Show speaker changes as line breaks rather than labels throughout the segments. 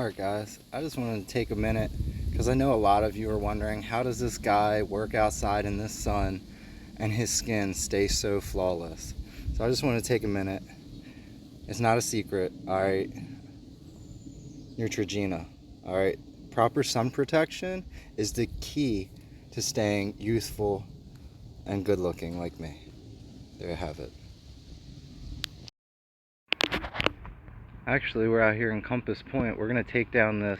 Alright guys, I just wanted to take a minute because I know a lot of you are wondering, how does this guy work outside in this sun and his skin stay so flawless? So I just want to take a minute. It's not a secret, alright? Neutrogena, alright? Proper sun protection is the key to staying youthful and good looking like me. There you have it. Actually, we're out here in Compass Point. We're going to take down this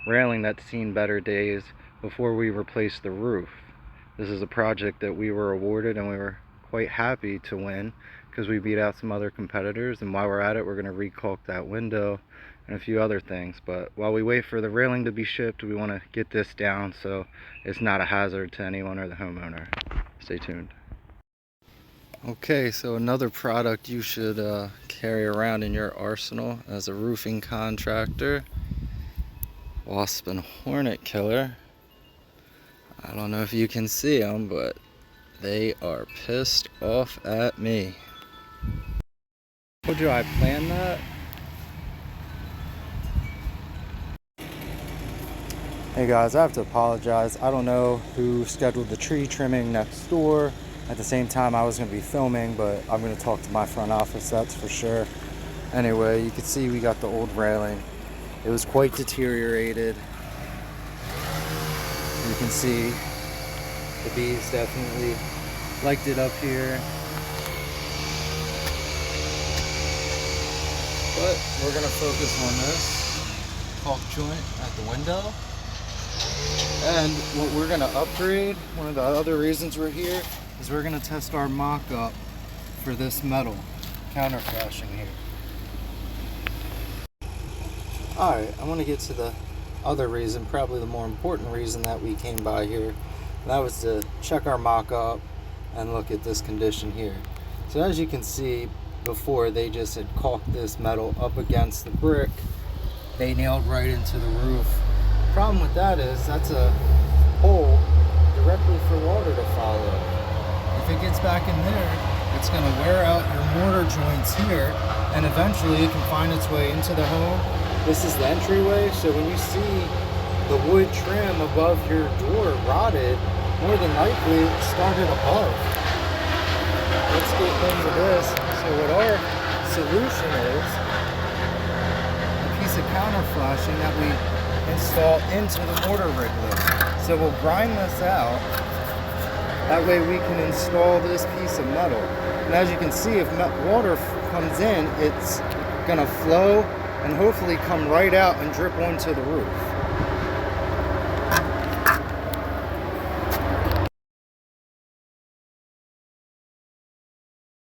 railing that's seen better days before we replace the roof. This is a project that we were awarded and we were quite happy to win because we beat out some other competitors, and while we're at it, we're going to re-caulk that window and a few other things. But while we wait for the railing to be shipped, we want to get this down so it's not a hazard to anyone or the homeowner. Stay tuned. Okay, so another product you should carry around in your arsenal as a roofing contractor: wasp and hornet killer. I don't know if you can see them, but they are pissed off at me. Told you I planned that. Hey guys, I have to apologize. I don't know who scheduled the tree trimming next door. At the same time, I was going to be filming, but I'm going to talk to my front office, that's for sure. Anyway, you can see we got the old railing. It was quite deteriorated. You can see the bees definitely liked it up here. But we're going to focus on this caulk joint at the window. And what we're going to upgrade, one of the other reasons we're here, is we're going to test our mock-up for this metal counterflashing here. Alright, I want to get to the other reason, probably the more important reason that we came by here. And that was to check our mock-up and look at this condition here. So as you can see, before they just had caulked this metal up against the brick. They nailed right into the roof. The problem with that is that's a hole directly for water to follow. If it gets back in there, it's going to wear out your mortar joints here, and eventually it can find its way into the home. This is the entryway, so when you see the wood trim above your door rotted, more than likely it started above. Let's get into this. So what our solution is, a piece of counterflashing that we install into the mortar riglet. So we'll grind this out. That way we can install this piece of metal. And as you can see, if water comes in, it's gonna flow and hopefully come right out and drip onto the roof.